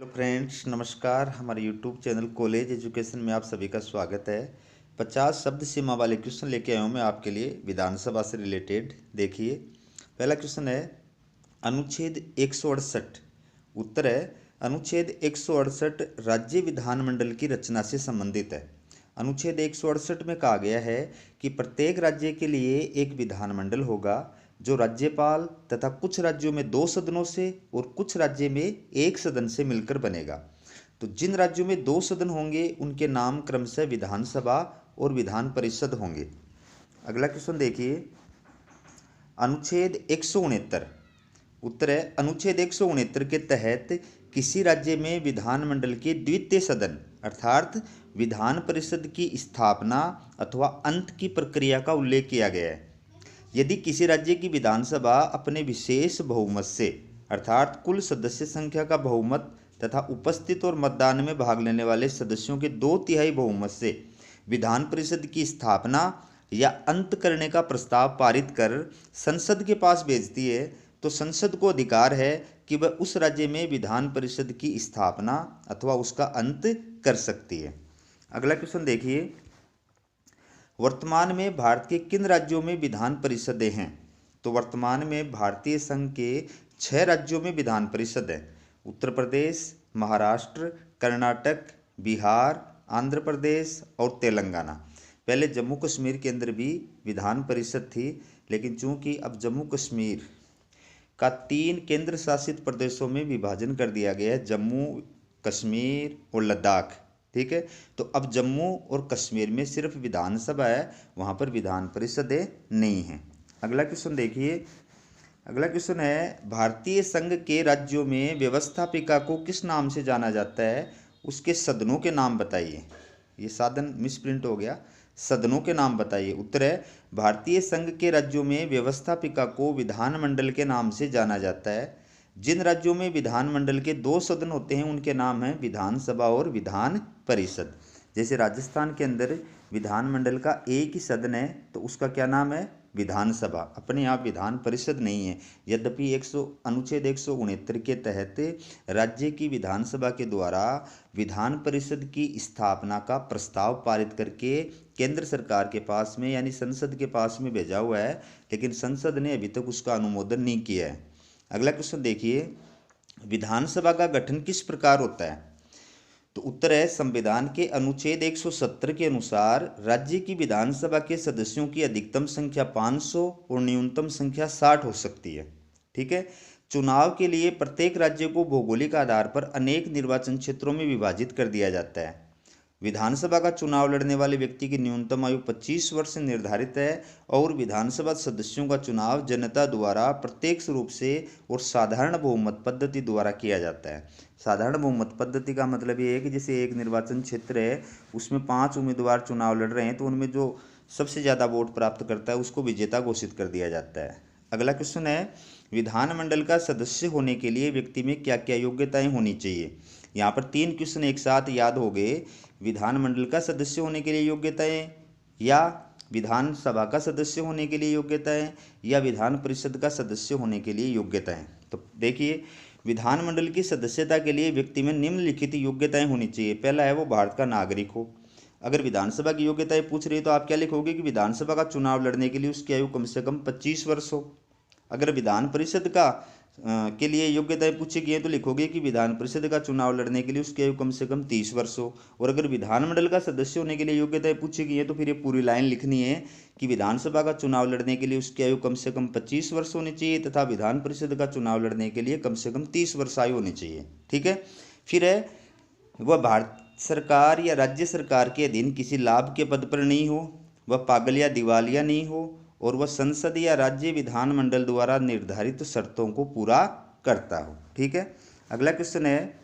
Hello friends, नमस्कार। हमारे YouTube channel college education में आप सभी का स्वागत है। 50 शब्द सीमा वाले क्वेश्चन लेके आया हूँ मैं आपके लिए विधानसभा से रिलेटेड। देखिए, पहला क्वेश्चन है अनुच्छेद 168। उत्तर है अनुच्छेद 168 राज्य विधानमंडल की रचना से संबंधित है। अनुच्छेद 168 में कहा गया है कि प्रत्येक राज्य के लिए एक विधानमंडल होगा जो राज्यपाल तथा कुछ राज्यों में 2 सदनों से और कुछ राज्य में 1 सदन से मिलकर बनेगा। तो जिन राज्यों में 2 सदन होंगे उनके नाम क्रमशः विधानसभा और विधान परिषद होंगे। अगला क्वेश्चन देखिए, अनुच्छेद 169। उत्तर है अनुच्छेद 169 के तहत किसी राज्य में विधानमंडल के द्वितीय सदन अर्थात विधान परिषद की स्थापना अथवा अंत की प्रक्रिया का उल्लेख किया गया है। यदि किसी राज्य की विधानसभा अपने विशेष बहुमत से अर्थात कुल सदस्य संख्या का बहुमत तथा उपस्थित और मतदान में भाग लेने वाले सदस्यों के 2/3 बहुमत से विधान परिषद की स्थापना या अंत करने का प्रस्ताव पारित कर संसद के पास भेजती है, तो संसद को अधिकार है कि वह उस राज्य में विधान परिषद की स्थापना अथवा उसका अंत कर सकती है। अगला क्वेश्चन देखिए, वर्तमान में भारत के किन राज्यों में विधान परिषदें हैं? तो वर्तमान में भारतीय संघ के 6 राज्यों में विधान परिषद है। उत्तर प्रदेश, महाराष्ट्र, कर्नाटक, बिहार, आंध्र प्रदेश और तेलंगाना। पहले जम्मू कश्मीर के अंदर भी विधान परिषद थी, लेकिन चूंकि अब जम्मू कश्मीर का 3 केंद्र शासित प्रदेशों में विभाजन कर दिया गया है, जम्मू कश्मीर और लद्दाख। ठीक है, तो अब जम्मू और कश्मीर में सिर्फ विधानसभा है, वहाँ पर विधान परिषदें नहीं हैं। अगला क्वेश्चन देखिए, अगला क्वेश्चन है भारतीय संघ के राज्यों में व्यवस्थापिका को किस नाम से जाना जाता है? उसके सदनों के नाम बताइए। ये साधन मिसप्रिंट हो गया, सदनों के नाम बताइए। उत्तर है भारतीय संघ के राज्यों में व्यवस्थापिका को विधानमंडल के नाम से जाना जाता है। जिन राज्यों में विधानमंडल के 2 सदन होते हैं उनके नाम हैं विधानसभा और विधान परिषद। जैसे राजस्थान के अंदर विधानमंडल का एक ही सदन है, तो उसका क्या नाम है? विधानसभा। अपने आप विधान परिषद नहीं है। यद्यपि अनुच्छेद 169 के तहत राज्य की विधानसभा के द्वारा विधान परिषद की स्थापना का प्रस्ताव पारित करके केंद्र सरकार के पास में यानी संसद के पास में भेजा हुआ है, लेकिन संसद ने अभी तक उसका अनुमोदन नहीं किया है। अगला क्वेश्चन देखिए, विधानसभा का गठन किस प्रकार होता है? तो उत्तर है संविधान के अनुच्छेद 170 के अनुसार राज्य की विधानसभा के सदस्यों की अधिकतम संख्या 500 और न्यूनतम संख्या 60 हो सकती है। ठीक है, चुनाव के लिए प्रत्येक राज्य को भौगोलिक आधार पर अनेक निर्वाचन क्षेत्रों में विभाजित कर दिया जाता है। विधानसभा का चुनाव लड़ने वाले व्यक्ति की न्यूनतम आयु 25 वर्ष निर्धारित है और विधानसभा सदस्यों का चुनाव जनता द्वारा प्रत्यक्ष रूप से और साधारण बहुमत पद्धति द्वारा किया जाता है। साधारण बहुमत पद्धति का मतलब ये है कि जैसे एक निर्वाचन क्षेत्र है, उसमें 5 उम्मीदवार चुनाव लड़ रहे हैं, तो उनमें जो सबसे ज़्यादा वोट प्राप्त करता है उसको विजेता घोषित कर दिया जाता है। अगला क्वेश्चन है विधानमंडल का सदस्य होने के लिए व्यक्ति में क्या क्या योग्यताएं होनी चाहिए? यहाँ पर 3 क्वेश्चन एक साथ याद हो गए। विधानमंडल का सदस्य होने के लिए योग्यताएं, या विधानसभा का सदस्य होने के लिए योग्यताएं, या विधान परिषद का सदस्य होने के लिए योग्यताएं। तो देखिए, विधानमंडल की सदस्यता के लिए व्यक्ति में निम्नलिखित योग्यताएं होनी चाहिए। पहला है वो भारत का नागरिक हो। अगर विधानसभा की योग्यताएं पूछ रही है तो आप क्या लिखोगे कि विधानसभा का चुनाव लड़ने के लिए उसकी आयु कम से कम 25 वर्ष हो। अगर विधान परिषद के लिए योग्यताएं पूछी गई है तो लिखोगे कि विधान परिषद का चुनाव लड़ने के लिए उसकी आयु कम से कम 30 वर्ष हो। और अगर विधानमंडल का सदस्य होने के लिए योग्यताएं पूछी गई है तो फिर ये पूरी लाइन लिखनी है कि विधानसभा का चुनाव लड़ने के लिए उसकी आयु कम से कम 25 वर्ष होनी चाहिए तथा विधान परिषद का चुनाव लड़ने के लिए कम से कम 30 वर्ष आयु होनी चाहिए। ठीक है, फिर है वह भारत सरकार या राज्य सरकार के अधीन किसी लाभ के पद पर नहीं हो, वह पागल या दिवालिया नहीं हो, और वह संसद या राज्य विधानमंडल द्वारा निर्धारित शर्तों को पूरा करता हो। ठीक है, अगला क्वेश्चन है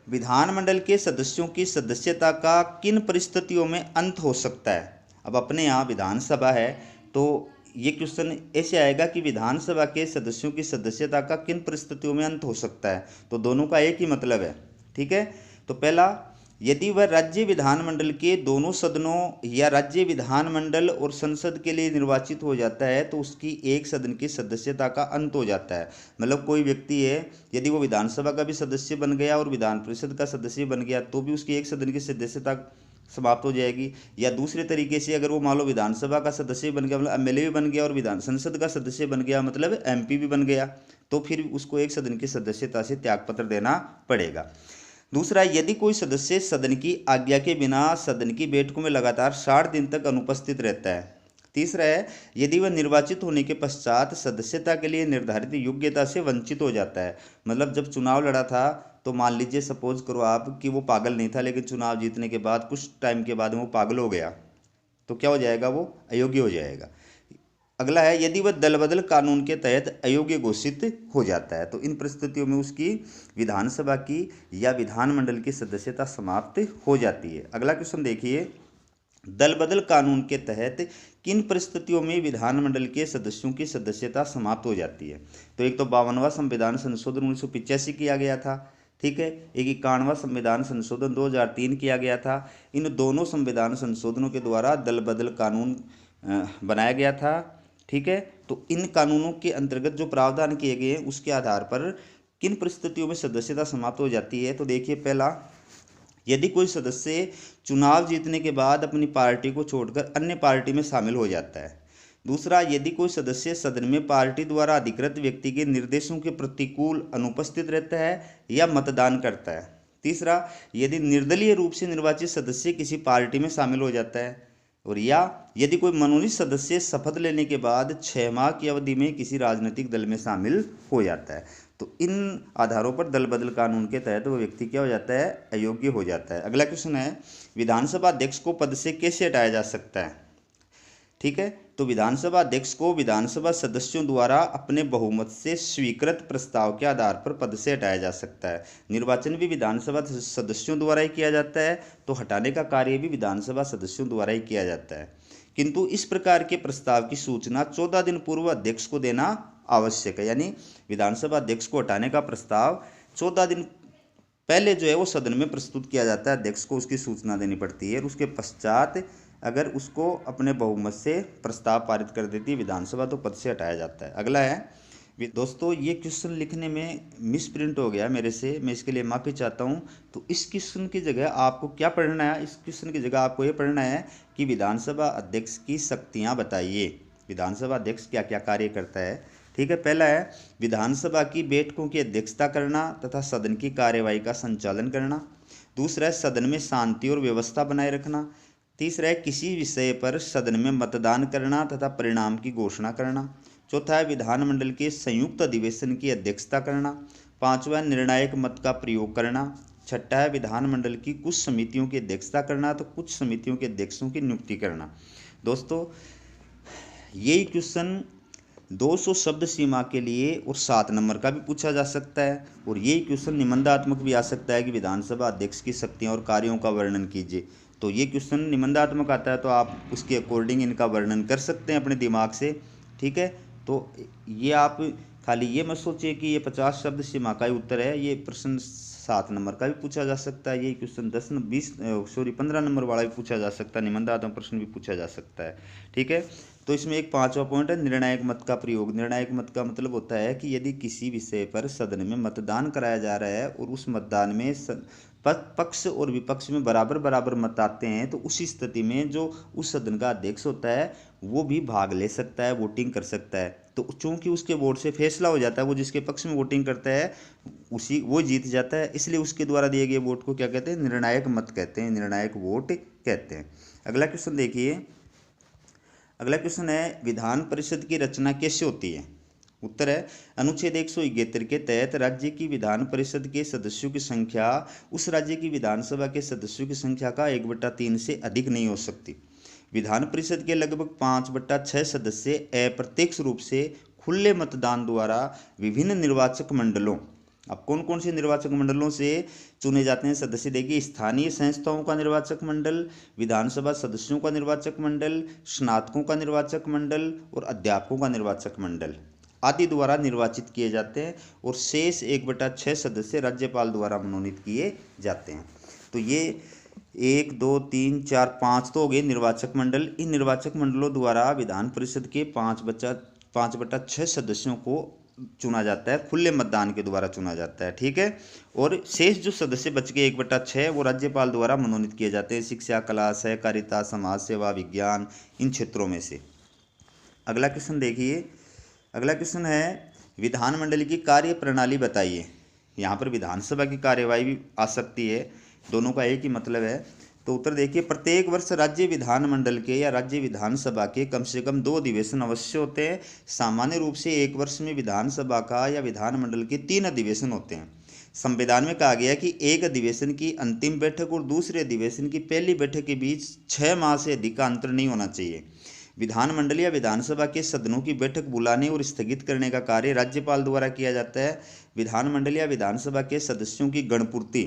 विधानमंडल के सदस्यों की सदस्यता का किन परिस्थितियों में अंत हो सकता है? अब अपने यहाँ विधानसभा है तो ये क्वेश्चन ऐसे आएगा कि विधानसभा के सदस्यों की सदस्यता का किन परिस्थितियों में अंत हो सकता है? तो दोनों का एक ही मतलब है। ठीक है, तो पहला, यदि वह राज्य विधानमंडल के दोनों सदनों या राज्य विधानमंडल और संसद के लिए निर्वाचित हो जाता है तो उसकी एक सदन की सदस्यता का अंत हो जाता है। मतलब कोई व्यक्ति है, यदि वो विधानसभा का भी सदस्य बन गया और विधान परिषद का सदस्य बन गया तो भी उसकी एक सदन की सदस्यता समाप्त हो जाएगी। या दूसरे तरीके से अगर वो मान लो विधानसभा का सदस्य बन गया, मतलब एमएलए भी बन गया, और विधान संसद का सदस्य बन गया, मतलब एमपी भी बन गया, तो फिर उसको एक सदन की सदस्यता से त्यागपत्र देना पड़ेगा। दूसरा, यदि कोई सदस्य सदन की आज्ञा के बिना सदन की बैठकों में लगातार 60 दिन तक अनुपस्थित रहता है। तीसरा है, यदि वह निर्वाचित होने के पश्चात सदस्यता के लिए निर्धारित योग्यता से वंचित हो जाता है। मतलब जब चुनाव लड़ा था तो मान लीजिए, सपोज करो आप कि वो पागल नहीं था, लेकिन चुनाव जीतने के बाद कुछ टाइम के बाद वो पागल हो गया, तो क्या हो जाएगा, वो अयोग्य हो जाएगा। अगला है, यदि वह दल बदल कानून के तहत अयोग्य घोषित हो जाता है तो इन परिस्थितियों में उसकी विधानसभा की या विधानमंडल की सदस्यता समाप्त हो जाती है। अगला क्वेश्चन देखिए, दल बदल कानून के तहत किन परिस्थितियों में विधानमंडल के सदस्यों की सदस्यता समाप्त हो जाती है। तो एक तो 52वां संविधान संशोधन 1985 किया गया था, ठीक है। एक 51वां संविधान संशोधन 2003 किया गया था। इन दोनों संविधान संशोधनों के द्वारा दल बदल कानून बनाया गया था, ठीक है। तो इन कानूनों के अंतर्गत जो प्रावधान किए गए हैं उसके आधार पर किन परिस्थितियों में सदस्यता समाप्त हो जाती है। तो देखिए, पहला, यदि कोई सदस्य चुनाव जीतने के बाद अपनी पार्टी को छोड़कर अन्य पार्टी में शामिल हो जाता है। दूसरा, यदि कोई सदस्य सदन में पार्टी द्वारा अधिकृत व्यक्ति के निर्देशों के प्रतिकूल अनुपस्थित रहता है या मतदान करता है। तीसरा, यदि निर्दलीय रूप से निर्वाचित सदस्य किसी पार्टी में शामिल हो जाता है, और या यदि कोई मनोनीत सदस्य शपथ लेने के बाद 6 माह की अवधि में किसी राजनीतिक दल में शामिल हो जाता है। तो इन आधारों पर दल बदल कानून के तहत वो व्यक्ति क्या हो जाता है, अयोग्य हो जाता है। अगला क्वेश्चन है, विधानसभा अध्यक्ष को पद से कैसे हटाया जा सकता है, ठीक है। तो विधानसभा अध्यक्ष को विधानसभा सदस्यों द्वारा अपने बहुमत से स्वीकृत प्रस्ताव के आधार पर पद से हटाया जा सकता है। निर्वाचन भी विधानसभा सदस्यों द्वारा ही किया जाता है, तो हटाने का कार्य भी विधानसभा सदस्यों द्वारा ही किया जाता है। किंतु इस प्रकार के प्रस्ताव की सूचना 14 दिन पूर्व अध्यक्ष को देना आवश्यक है। यानी विधानसभा अध्यक्ष को हटाने का प्रस्ताव 14 दिन पहले जो है वो सदन में प्रस्तुत किया जाता है, अध्यक्ष को उसकी सूचना देनी पड़ती है, और उसके पश्चात अगर उसको अपने बहुमत से प्रस्ताव पारित कर देती है विधानसभा तो पद से हटाया जाता है। अगला है, दोस्तों ये क्वेश्चन लिखने में मिस प्रिंट हो गया मेरे से, मैं इसके लिए माफ़ी चाहता हूँ। तो इस क्वेश्चन की जगह आपको क्या पढ़ना है, इस क्वेश्चन की जगह आपको ये पढ़ना है कि विधानसभा अध्यक्ष की शक्तियाँ बताइए। विधानसभा अध्यक्ष क्या क्या कार्य करता है, ठीक है। पहला है, विधानसभा की बैठकों की अध्यक्षता करना तथा सदन की कार्यवाही का संचालन करना। दूसरा है, सदन में शांति और व्यवस्था बनाए रखना। तीसरा है, किसी विषय पर सदन में मतदान करना तथा परिणाम की घोषणा करना। चौथा है, विधानमंडल के संयुक्त अधिवेशन की अध्यक्षता करना। पांचवा है, निर्णायक मत का प्रयोग करना। छठा है, विधानमंडल की कुछ समितियों की अध्यक्षता करना तो कुछ समितियों के अध्यक्षों की नियुक्ति करना। दोस्तों यही क्वेश्चन 200 शब्द सीमा के लिए और 7 नंबर का भी पूछा जा सकता है, और यही क्वेश्चन निबंधात्मक भी आ सकता है कि विधानसभा अध्यक्ष की शक्तियाँ और कार्यों का वर्णन कीजिए। तो ये क्वेश्चन निबंधात्मक आता है तो आप उसके अकॉर्डिंग इनका वर्णन कर सकते हैं अपने दिमाग से, ठीक है। तो ये आप खाली ये मत सोचिए कि ये 50 शब्द सीमा का ही उत्तर है, ये प्रश्न 7 नंबर का भी पूछा जा सकता है, ये क्वेश्चन 15 नंबर वाला भी पूछा जा सकता है, निबंधात्मक प्रश्न भी पूछा जा सकता है, ठीक है। तो इसमें एक 5वां पॉइंट है, निर्णायक मत का प्रयोग। निर्णायक मत का मतलब होता है कि यदि किसी विषय पर सदन में मतदान कराया जा रहा है और उस मतदान में पक्ष और विपक्ष में बराबर बराबर मत आते हैं तो उसी स्थिति में जो उस सदन का अध्यक्ष होता है वो भी भाग ले सकता है, वोटिंग कर सकता है। तो चूंकि उसके वोट से फैसला हो जाता है, वो जिसके पक्ष में वोटिंग करता है वो जीत जाता है, इसलिए उसके द्वारा दिए गए वोट को क्या कहते हैं, निर्णायक मत कहते हैं, निर्णायक वोट कहते हैं। अगला क्वेश्चन देखिए, अगला क्वेश्चन है, विधान परिषद की रचना कैसे होती है। उत्तर है, अनुच्छेद 171 के तहत राज्य की विधान परिषद के सदस्यों की संख्या उस राज्य की विधानसभा के सदस्यों की संख्या का 1/3 से अधिक नहीं हो सकती। विधान परिषद के लगभग 5/6 सदस्य अप्रत्यक्ष रूप से खुले मतदान द्वारा विभिन्न निर्वाचक मंडलों, अब कौन कौन से निर्वाचक मंडलों से चुने जाते हैं सदस्य, देखिए, स्थानीय संस्थाओं का निर्वाचक मंडल, विधानसभा सदस्यों का निर्वाचक मंडल, स्नातकों का निर्वाचक मंडल और अध्यापकों का निर्वाचक मंडल आदि द्वारा निर्वाचित किए जाते हैं, और शेष 1/6 सदस्य राज्यपाल द्वारा मनोनीत किए जाते हैं। तो ये 1 2 3 4 5 तो हो गए निर्वाचक मंडल। इन निर्वाचक मंडलों द्वारा विधान परिषद के 5/6 सदस्यों को चुना जाता है, खुले मतदान के द्वारा चुना जाता है, ठीक है। और शेष जो सदस्य बच गए 1/6 वो राज्यपाल द्वारा मनोनीत किए जाते हैं शिक्षा, कला, सहकारिता, समाज सेवा, विज्ञान, इन क्षेत्रों में से। अगला क्वेश्चन देखिए, अगला क्वेश्चन है विधानमंडल की कार्य प्रणाली बताइए। यहाँ पर विधानसभा की कार्यवाही भी आ सकती है, दोनों का एक ही मतलब है। तो उत्तर देखिए, प्रत्येक वर्ष राज्य विधानमंडल के या राज्य विधानसभा के कम से कम 2 अधिवेशन अवश्य होते हैं। सामान्य रूप से एक वर्ष में विधानसभा का या विधानमंडल के 3 अधिवेशन होते हैं। संविधान में कहा गया कि एक अधिवेशन की अंतिम बैठक और दूसरे अधिवेशन की पहली बैठक के बीच 6 माह से अधिक का अंतर नहीं होना चाहिए। विधानमंडल या विधानसभा के सदनों की बैठक बुलाने और स्थगित करने का कार्य राज्यपाल द्वारा किया जाता है। विधानमंडल या विधानसभा के सदस्यों की गणपूर्ति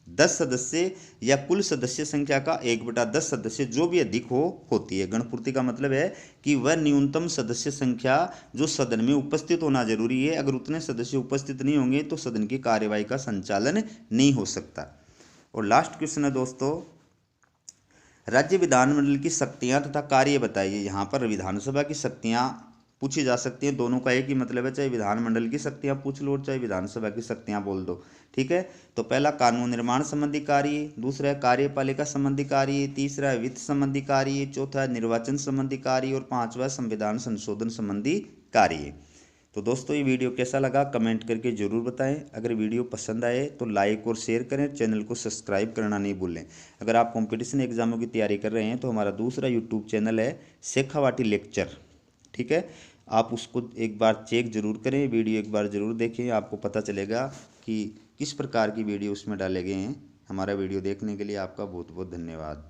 10 सदस्य या कुल सदस्य संख्या का 1/10 सदस्य जो भी अधिक हो होती है। गणपूर्ति का मतलब है कि वह न्यूनतम सदस्य संख्या जो सदन में उपस्थित होना जरूरी है। अगर उतने सदस्य उपस्थित नहीं होंगे तो सदन की कार्यवाही का संचालन नहीं हो सकता। और लास्ट क्वेश्चन है दोस्तों, राज्य विधानमंडल की शक्तियां तथा कार्य बताइए। यहाँ पर विधानसभा की शक्तियां पूछी जा सकती हैं, दोनों का एक ही मतलब है, चाहे विधानमंडल की शक्तियां पूछ लो और चाहे विधानसभा की शक्तियां बोल दो, ठीक है। तो पहला कानून निर्माण संबंधी कार्य, दूसरा है कार्यपालिका संबंधी कार्य, तीसरा है वित्त संबंधी कार्य, चौथा है निर्वाचन संबंधी कार्य और पांचवा संविधान संशोधन संबंधी कार्य। तो दोस्तों ये वीडियो कैसा लगा कमेंट करके ज़रूर बताएं। अगर वीडियो पसंद आए तो लाइक और शेयर करें, चैनल को सब्सक्राइब करना नहीं भूलें। अगर आप कंपटीशन एग्जामों की तैयारी कर रहे हैं तो हमारा दूसरा यूट्यूब चैनल है शेखावाटी लेक्चर, ठीक है। आप उसको एक बार चेक जरूर करें, वीडियो एक बार ज़रूर देखें, आपको पता चलेगा कि किस प्रकार की वीडियो उसमें डाले गए हैं। हमारा वीडियो देखने के लिए आपका बहुत बहुत धन्यवाद।